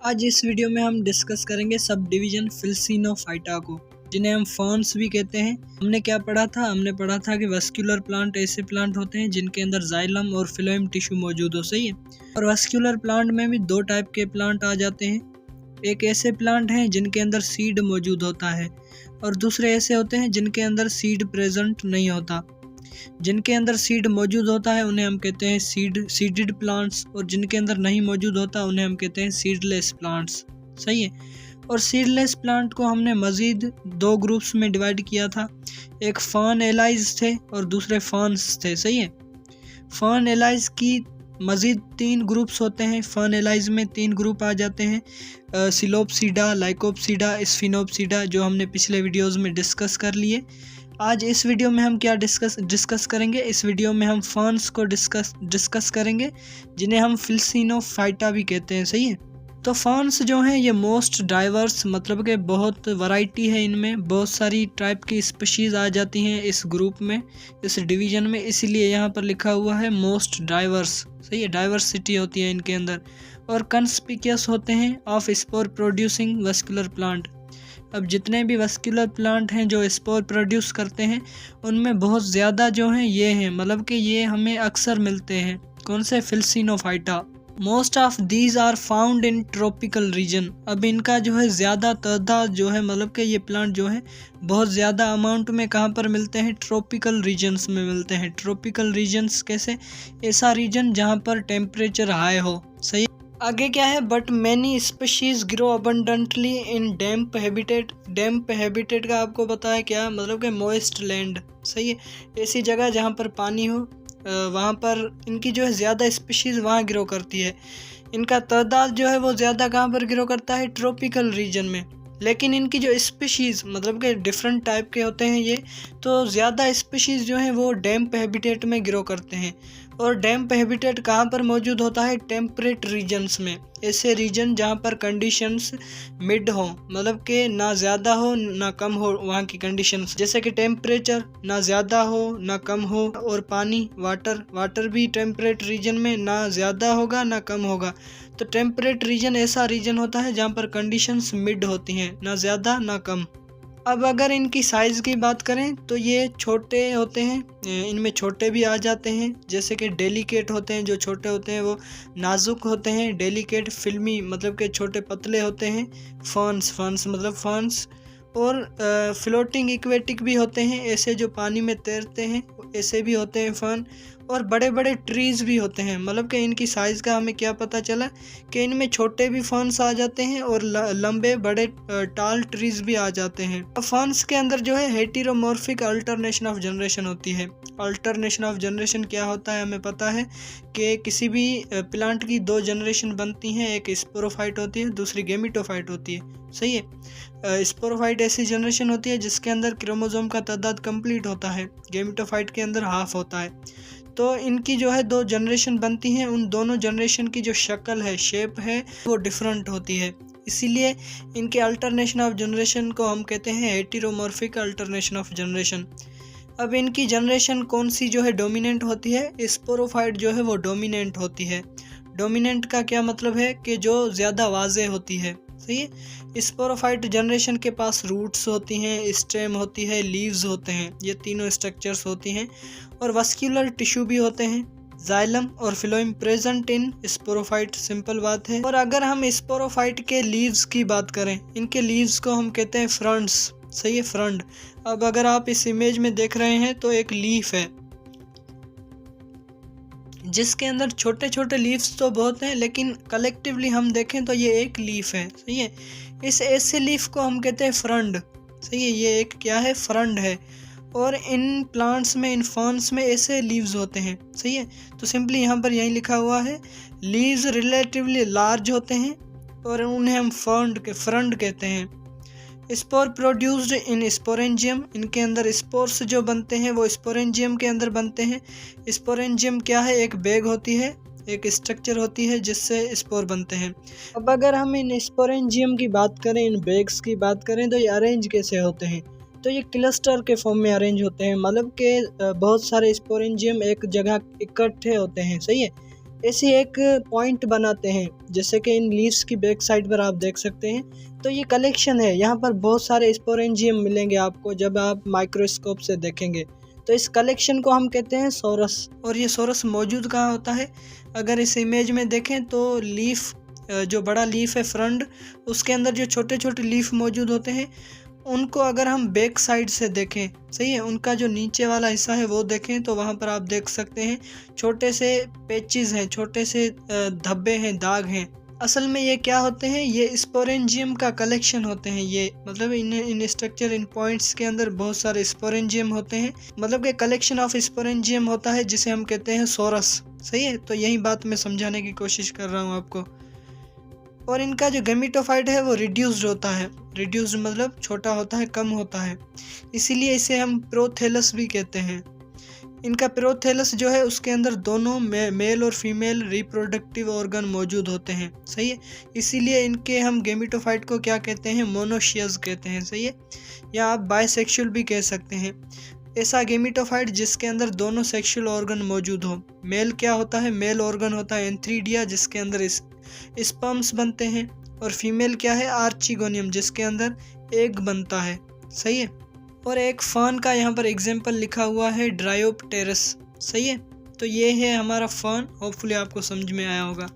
आज इस वीडियो में हम डिस्कस करेंगे सब डिवीजन फिल्सिनोफाइटा को, जिन्हें हम फर्न्स भी कहते हैं। हमने क्या पढ़ा था? हमने पढ़ा था कि वस्कुलर प्लांट ऐसे प्लांट होते हैं जिनके अंदर जाइलम और फिलोएम टिश्यू मौजूद हो। सही है। और वस्कुलर प्लांट में भी दो टाइप के प्लांट आ जाते हैं। एक ऐसे प्लांट हैं जिनके अंदर सीड मौजूद होता है और दूसरे ऐसे होते हैं जिनके अंदर सीड प्रेजेंट नहीं होता। जिनके अंदर सीड मौजूद होता है उन्हें हम कहते हैं सीडेड प्लांट्स, और जिनके अंदर नहीं मौजूद होता उन्हें हम कहते हैं सीडलेस प्लांट्स। सही है। और सीडलेस प्लांट को हमने मज़ीद दो ग्रुप्स में डिवाइड किया था। एक फर्न एलाइज थे और दूसरे फर्न्स थे। सही है। फर्न एलाइज की मज़ीद 3 ग्रुप्स होते हैं। फर्न एलाइज में 3 ग्रुप आ जाते हैं, सिलोपसीडा, लाइकोपसीडा, स्फिनोपसीडा, जो हमने पिछले वीडियोस में डिस्कस कर लिए। आज इस वीडियो में हम क्या डिस्कस करेंगे? इस वीडियो में हम फर्न्स को डिस्कस करेंगे, जिन्हें हम फिल्सिनोफाइटा भी कहते हैं। सही है। तो फर्न्स जो हैं ये मोस्ट डाइवर्स, मतलब कि बहुत वैरायटी है इनमें, बहुत सारी टाइप की स्पीशीज़ आ जाती हैं इस ग्रुप में, इस डिवीजन में, इसीलिए यहाँ पर लिखा हुआ है मोस्ट डाइवर्स। सही है। डाइवर्सिटी होती है इनके अंदर। और कंस्पिकियस होते हैं of spore producing vascular plant. अब जितने भी वस्कुलर प्लांट हैं जो स्पोर प्रोड्यूस करते हैं उनमें बहुत ज़्यादा जो हैं ये हैं, मतलब कि ये हमें अक्सर मिलते हैं। कौन से? Filicinophyta. Most of these are found in tropical region. अब इनका जो है ज़्यादा तादाद जो है, मतलब कि ये प्लांट जो है बहुत ज़्यादा अमाउंट में कहाँ पर मिलते हैं? ट्रॉपिकल रीजन्स में मिलते हैं। ट्रॉपिकल रीजन्स कैसे? ऐसा रीजन जहाँ पर टेम्परेचर हाई हो। सही। आगे क्या है? But many species grow abundantly in damp habitat. Damp habitat का आपको पता है क्या मतलब? कि मॉइस्ट लैंड। सही है। ऐसी जगह जहाँ पर पानी हो वहाँ पर इनकी जो है ज़्यादा स्पीशीज़ वहाँ ग्रो करती है। इनका तादाद जो है वो ज़्यादा कहाँ पर ग्रो करता है? ट्रॉपिकल रीजन में। लेकिन इनकी जो स्पीशीज़ मतलब कि डिफरेंट टाइप के होते हैं ये, तो ज़्यादा स्पीशीज़ जो हैं वो डैम्प हैबिटेट में ग्रो करते हैं। और डैम्प हैबिटेट कहाँ पर मौजूद होता है? टेम्परेट रीजन्स में। ऐसे रीजन जहाँ पर कंडीशंस मिड हो, मतलब कि ना ज़्यादा हो ना कम हो वहाँ की कंडीशंस, जैसे कि टेम्परेचर ना ज़्यादा हो ना कम हो, और पानी वाटर भी टेम्परेट रीजन में ना ज़्यादा होगा ना कम होगा। तो टेम्परेट रीजन ऐसा रीजन होता है जहाँ पर कंडीशंस मिड होती हैं, ना ज़्यादा ना कम। अब अगर इनकी साइज़ की बात करें तो ये छोटे होते हैं, इनमें छोटे भी आ जाते हैं, जैसे कि डेलिकेट होते हैं। जो छोटे होते हैं वो नाजुक होते हैं। डेलिकेट, फिल्मी मतलब कि छोटे पतले होते हैं। फर्न्स मतलब फर्न्स। और फ्लोटिंग इक्वेटिक भी होते हैं, ऐसे जो पानी में तैरते हैं, ऐसे भी होते हैं फर्न। और बड़े बड़े ट्रीज़ भी होते हैं, मतलब कि इनकी साइज़ का हमें क्या पता चला कि इनमें छोटे भी फर्न्स आ जाते हैं और लंबे बड़े टाल ट्रीज़ भी आ जाते हैं। फर्न्स के अंदर जो है हेटेरोमॉर्फिक अल्टरनेशन ऑफ जनरेशन होती है। अल्टरनेशन ऑफ जनरेशन क्या होता है? हमें पता है कि किसी भी प्लांट की 2 जनरेशन बनती हैं, एक स्पोरोफाइट होती है, दूसरी गेमिटोफाइट होती है। सही है। स्पोरोफाइट ऐसी जनरेशन होती है जिसके अंदर क्रोमोसोम का तादाद कंप्लीट होता है। गेमिटोफाइट के अंदर हाफ होता है। तो इनकी जो है 2 जनरेशन बनती हैं। उन दोनों जनरेशन की जो शक्ल है, शेप है, वो डिफरेंट होती है। इसीलिए इनके अल्टरनेशन ऑफ जनरेशन को हम कहते हैं हेटेरोमॉर्फिक अल्टरनेशन ऑफ जनरेशन। अब इनकी जनरेशन कौन सी जो है डोमिनेंट होती है? स्पोरोफाइट जो है वो डोमिनेंट होती है। डोमिनेंट का क्या मतलब है? कि जो ज़्यादा वाज़ेह होती है। सही है। स्पोरोफाइट जनरेशन के पास रूट्स होती हैं, स्टेम होती है, लीव्स होते हैं, ये तीनों स्ट्रक्चर्स होती हैं। और वस्कुलर टिश्यू भी होते हैं, जाइलम और phloem present in sporophyte. Simple बात है। और अगर हम स्पोरोफाइट के लीव्स की बात करें, इनके लीव्स को हम कहते हैं फ्रंट्स। सही है, फ्रंट। अब अगर आप इस इमेज में देख रहे हैं तो एक लीफ है जिसके अंदर छोटे छोटे लीव्स तो बहुत हैं, लेकिन कलेक्टिवली हम देखें तो ये एक लीफ है। सही है। इस ऐसे लीफ को हम कहते हैं फ्रंड। सही है। ये एक क्या है? फ्रंड है। और इन प्लांट्स में, इन फर्न्स में ऐसे लीव्स होते हैं। सही है। तो सिंपली यहाँ पर यही लिखा हुआ है, लीव्स रिलेटिवली लार्ज होते हैं और उन्हें हम फ्रंड कहते हैं। Spore produced in sporangium. इनके अंदर स्पोर्स जो बनते हैं वो स्पोरेंजियम के अंदर बनते हैं। स्पोरेंजियम क्या है? एक बैग होती है, एक स्ट्रक्चर होती है जिससे स्पोर बनते हैं। अब अगर हम इन स्पोरेंजियम की बात करें, इन बैग्स की बात करें, तो ये अरेंज कैसे होते हैं? तो ये क्लस्टर के फॉर्म में अरेंज होते हैं, मतलब कि बहुत सारे स्पोरेंजियम एक जगह इकट्ठे होते हैं। सही है। ऐसे एक पॉइंट बनाते हैं, जैसे कि इन लीव्स की बैक साइड पर आप देख सकते हैं। तो ये कलेक्शन है, यहाँ पर बहुत सारे स्पोरेंजियम मिलेंगे आपको जब आप माइक्रोस्कोप से देखेंगे। तो इस कलेक्शन को हम कहते हैं सोरस। और ये सोरस मौजूद कहाँ होता है? अगर इस इमेज में देखें तो लीफ, जो बड़ा लीफ है फ्रंट, उसके अंदर जो छोटे छोटे लीफ मौजूद होते हैं, उनको अगर हम बैक साइड से देखें, सही है, उनका जो नीचे वाला हिस्सा है वो देखें तो वहाँ पर आप देख सकते हैं छोटे से पैचेस हैं, छोटे से धब्बे हैं, दाग हैं। असल में ये क्या होते हैं? ये स्पोरेंजियम का कलेक्शन होते हैं। ये मतलब इन स्ट्रक्चर, इन पॉइंट्स के अंदर बहुत सारे स्पोरेंजियम होते हैं, मतलब कि कलेक्शन ऑफ स्पोरेंजियम होता है जिसे हम कहते हैं सोरस। सही है, तो यही बात मैं समझाने की कोशिश कर रहा हूँ आपको। और इनका जो गेमिटोफाइट है वो रिड्यूस्ड होता है। रिड्यूस्ड मतलब छोटा होता है, कम होता है, इसीलिए इसे हम प्रोथेलस भी कहते हैं। इनका प्रोथेलस जो है उसके अंदर दोनों मेल और फीमेल रिप्रोडक्टिव ऑर्गन मौजूद होते हैं। सही है, इसीलिए इनके हम गेमिटोफाइट को क्या कहते हैं? मोनोशियस कहते हैं। सही है, या आप बायसेक्सुअल भी कह सकते हैं। ऐसा गेमिटोफाइट जिसके अंदर दोनों सेक्सुअल ऑर्गन मौजूद हो। मेल क्या होता है? मेल ऑर्गन होता है एंथ्रीडिया, जिसके अंदर स्पर्म्स बनते हैं। और फीमेल क्या है? आर्चिगोनियम, जिसके अंदर एग बनता है। सही है, और एक फर्न का यहाँ पर एग्जाम्पल लिखा हुआ है, ड्रायोप्टेरस। सही है, तो ये है हमारा फर्न। होपफुली आपको समझ में आया होगा।